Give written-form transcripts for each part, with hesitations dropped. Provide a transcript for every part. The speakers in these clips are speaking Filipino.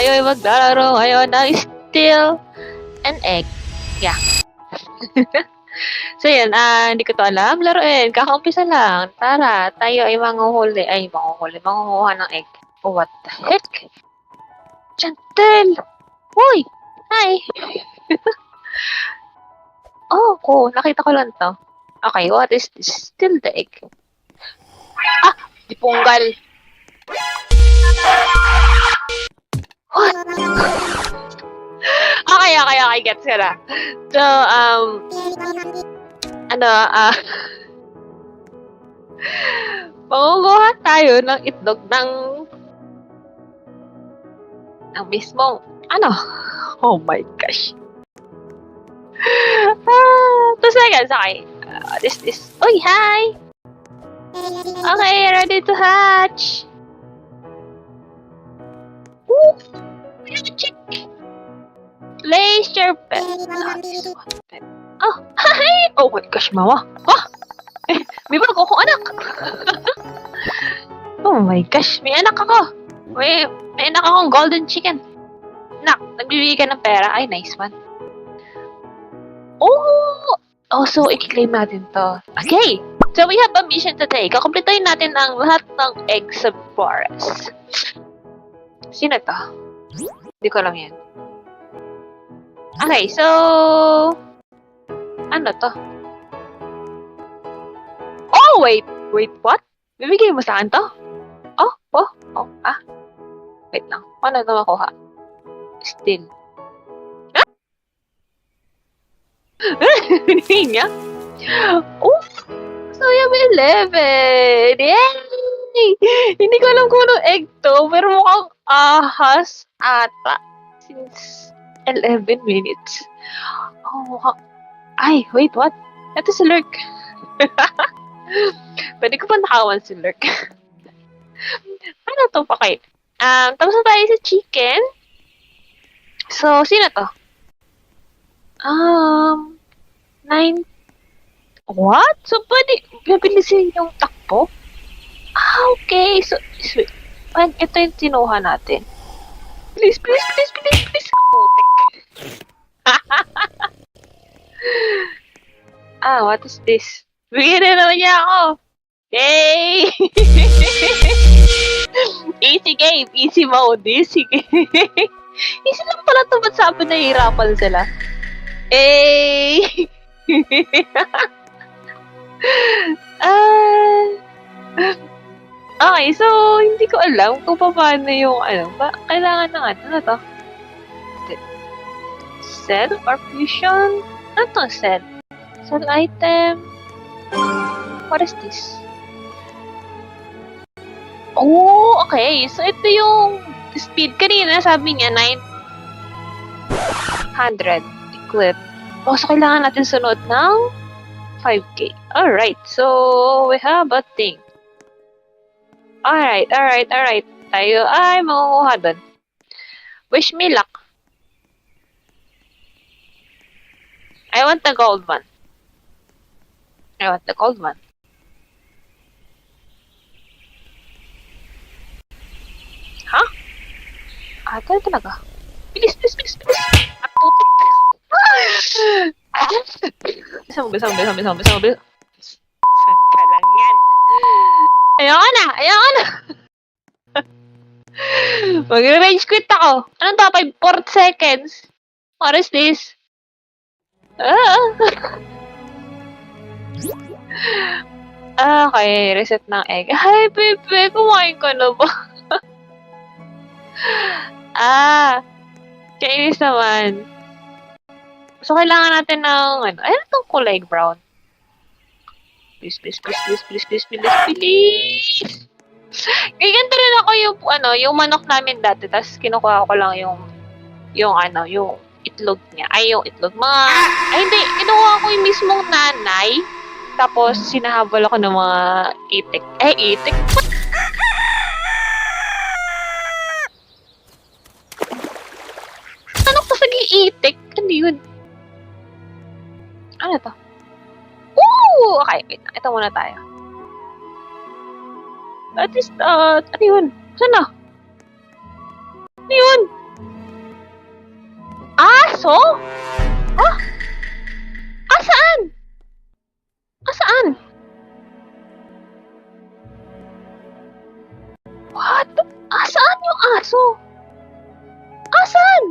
Tayo'y maglalaro ngayon ng Still an Egg. Yeah. So yan, hindi ko to alam. Laruin, kakaumpisa lang. Tara, tayo ay mangunguha ng egg. Oh, what the heck? Chantel! Hoy! Hi! Oh, cool. Nakita ko lang to. Okay, what is this? Still the egg. Ah! Di punggal. What? Okay, gets ko na. So, mangunguha tayo ng itlog ng mismong, oh my gosh. 2 seconds, okay. This, Uy, hi! Okay, ready to hatch. Ooh, chick. Place your pet. Oh, hi! Oh my gosh, mama. May bago akong anak. Oh my gosh, may anak ako. May anak akong golden chicken. Nak, nagbibigay ka ng pera. Ay, nice one. Oh, so i-claim natin to. Okay, so we have a mission today. Kakompletoyin natin ang lahat ng eggs sa forest. Sino to? Hindi ko alam yan. Okay, so... Ano to? Oh, wait, what? Bibigay mo sa akin to? Wait lang. Paano ito makuha? Still. Hindi niya? Oh, so yung 11. Yay! Hindi ko alam kung anong egg to, pero mukhang ahas ata. Since 11 minutes. Oh, mukhang... Ay, wait, what? Ito si Lurk. Pwede ko pa nakawan si Lurk. Ano to pa kayo? Tapos na tayo sa chicken. So, sino to? 9. What? So, pwede bibilisin yung takbo? Okay. So, ito yung tinuha natin. Please. Putik. What is this? Bigyan na naman niya ako. Yay! Easy game. Easy mode. Easy game. Easy lang pala ito. Ba't sabi nahihirapan sila? Okay, so hindi ko alam kung paano yung kailangan ng ano to? Cell or fusion? Ano to cell? Cell item? What is this? Oh, okay. So ito yung speed. Kanina sabi niya 900 equip. Oh, so kailangan natin sunod ng 5K. Alright, so we have a thing. Alright. Tayo ay makukuha dun. Wish me luck. I want the gold one. Huh? Ito talaga. Bilis. Putik. Bisa mo. Saan ka lang yan? Ayoko na. Mag-rage quit ako. Anong to? 4 seconds. What is this? Okay, reset ng egg. Hi, Pepe. Kumain ka na ba? Kainis naman. So, kailangan natin ng, ano itong kulay brown? Please. Ganito rin ako yung manok namin dati, tapos kinukuha ko lang yung itlog niya. Yung itlog. Hindi, kinukuha ko yung mismong nanay, tapos sinahabol ako ng mga itik. Itik? Ano to sa itik? Ano yun? Ano to? Okay, wait. Ito muna tayo. At least, ano yun? Saan na? Ano yun? Aso? Ah? Asaan? Asaan? What? Asaan yung aso? Asan?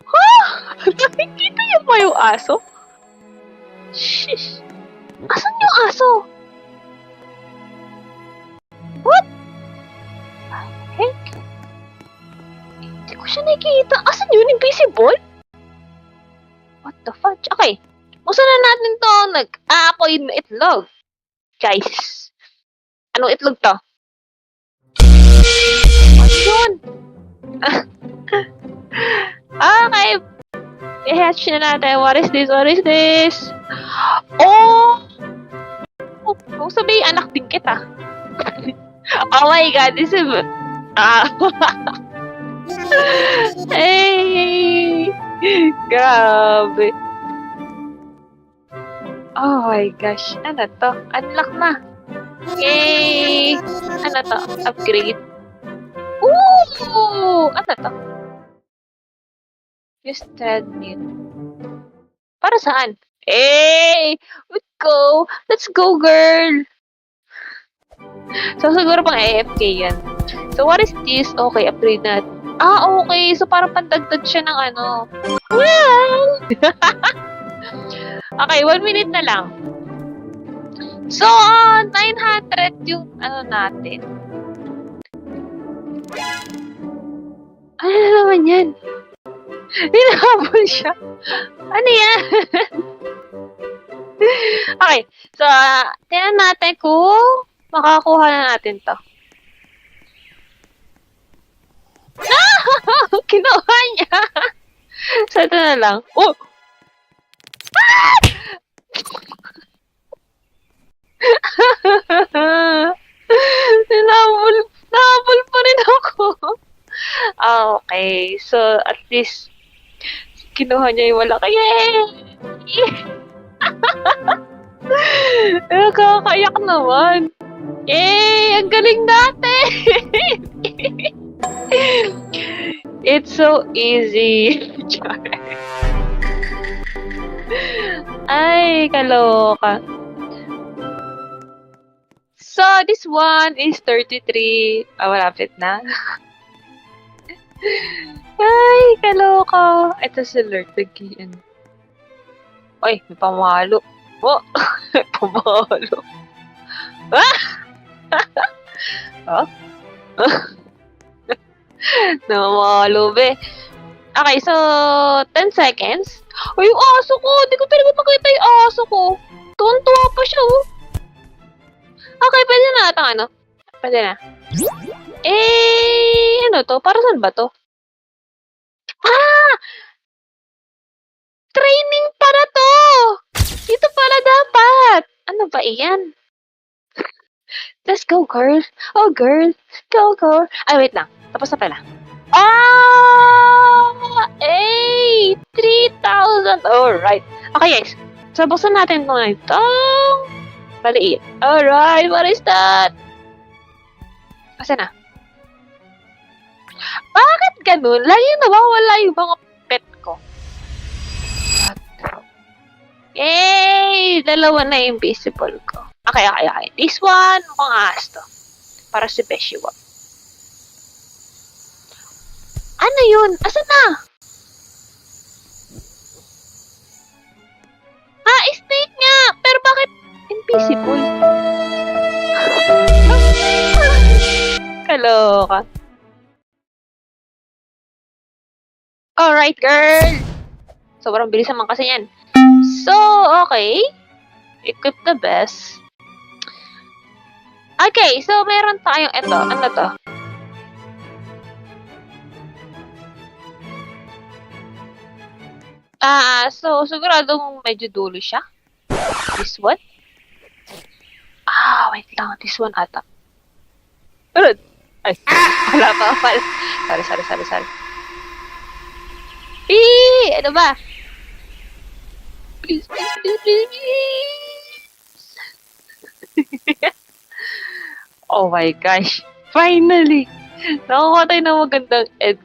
Ha? Nakikita niyo ba yung aso? Shish. Asan yung aso? What? Heck? Hindi ko siya nakikita. Asan yun? Invisible? What the fudge? Okay. Buksan na natin to. Nag-aapoy na itlog. Guys. Anong itlog to? Ano yun? Okay. I-hatch na natin. What is this? What is this? Oh! Kung sabihin, anak din kita. Oh my God, this is... Hey! Grabe. Oh my gosh. Ano to? Unlock na. Yay! Ano to? Upgrade. Ooh! Ano to? Use treadmill. Para saan? Hey! Let's go! Let's go, girl! So, siguro pang AFK yan. So, what is this? Okay, upgrade na. Okay. So, parang pandagdag siya ng ano. Well! Okay, 1 minute na lang. So, 900 yung ano natin. Ano na naman yan? Hinahabol siya. Ano yan? Okay. So, tingnan natin kung makakuha na natin to. Kinuha niya. So, ito na lang. Oh! Nahabol pa rin ako. Okay. So, at least, kinuha niya yung wala. Yay! Nakakayak naman. Yay! Ang galing natin! It's so easy. Ay, kaloka. So, this one is 33. Malapit na. Ay, kaloka. Ito si Lord again. Ay, may pamalo. Oh, may pamalo. Ah! Oh? Namamalo, be. Okay, so, 10 seconds. Ay, yung aso ko! Hindi ko talaga makita yung aso ko. Tuwan-tuwa pa siya, oh. Okay, pwede na ata, ano? Pwede na. Ano to? Para saan ba to? Training para to! Dito pala dapat! Ano ba iyan? Let's go, girl. Oh, girl. Go, go. Ay, wait lang. Tapos na pala. 3,000. Alright. Okay, guys. So, buksan natin itong maliit. Alright, what is that? Kasi na. Bakit ganun? Lagi nawawala yung mga pet ko. Yay! Dalawa na yung invisible ko. Okay. This one, mukhang ahas to. Para si Beshiwa. Ano yun? Asan na? Snake nga! Pero bakit invisible? Kaloka. Alright, girl! Sobrang bilis naman kasi yan. So, okay. Equip the best. Okay, so meron tayong ito. Ano to? So siguradong medyo dulo siya. This one? Wait lang. This one ata. Ay, wala pa. Sorry. Ano ba? Please. Oh my gosh. Finally! Nakuha tayo ng magandang egg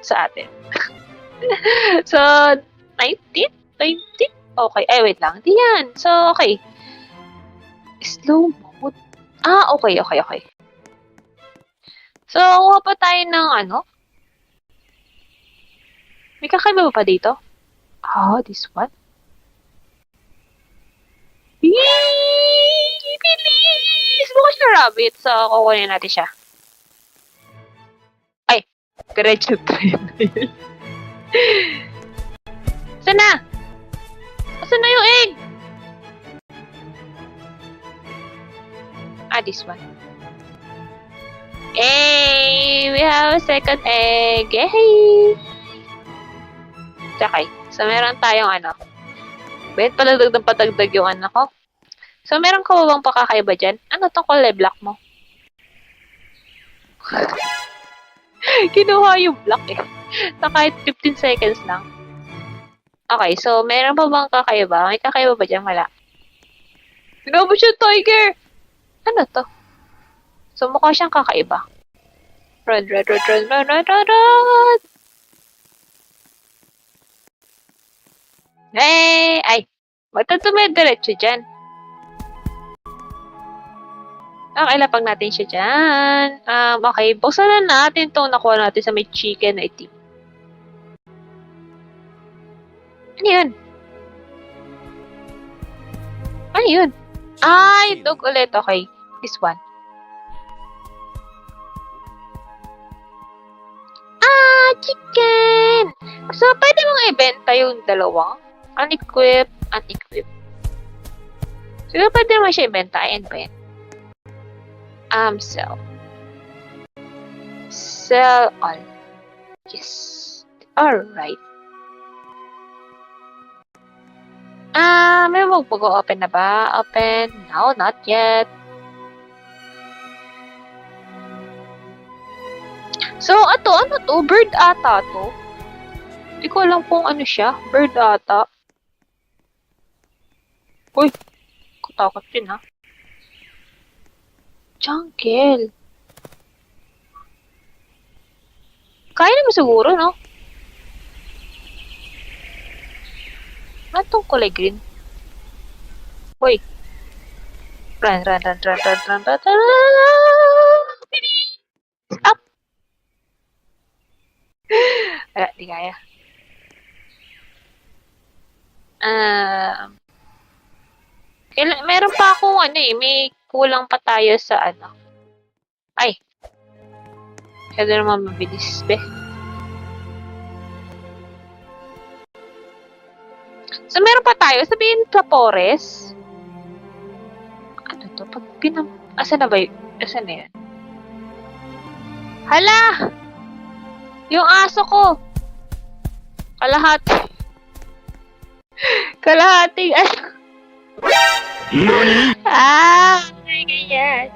sa atin. So, 19? 20? Okay. Ay, wait lang. Di yan. So, okay. Slow mode. Ah, okay. So, kuha pa tayo ng ano? May kakaiba pa dito? Oh, this one? Yay! Bilis! Mukha siya rabbit. So, kukunin natin siya. Ay! Diretso tayo na yun. Saan na? Saan na yung egg? Ah, this one. Hey! We have a second egg! Yay! Okay. So, meron tayong ano. Wait, patagdag yung ano ko. So, meron ka ba bang pakakaiba dyan? Ano tong kulay black mo? Kinuha yung black eh. Na kahit 15 seconds lang. Okay, so meron pa bang kakaiba? May kakaiba ba dyan? Wala. Pinabot siya tiger! Ano to? So, mukha siyang kakaiba. Run! Hey! Ay! Ba't ito may diretso dyan? Okay, lapag natin siya dyan. Okay, buksan na natin itong nakuha natin sa may chicken na itim. Ano yun? Ano yun? Ay, dog ulit. Okay, this one. Ah, chicken! So, pwede mong ibenta yung dalawang? Unequip. Siguro pwede naman siya ibenta. Ayan ba yan? Sell. Sell all. Yes. Alright. May mag-open na ba? Open. No, not yet. So, ano to? Bird ata to. Hindi ko alam kung ano siya. Bird ata. Uy, katakot din ha. Jungle. Kaya naman siguro, no? Ano tong kulay green? Uy. Run. Up! Wala, di kaya. Meron pa akong may kulang pa tayo sa ano. Ay. Kaya naman mabilis, be. So, meron pa tayo. Sabihin sa forest. Ano to? Pag Asan na ba yun? Asan na yan? Hala! Yung aso ko! Kalahating aso. Ah! Ay, ganyan.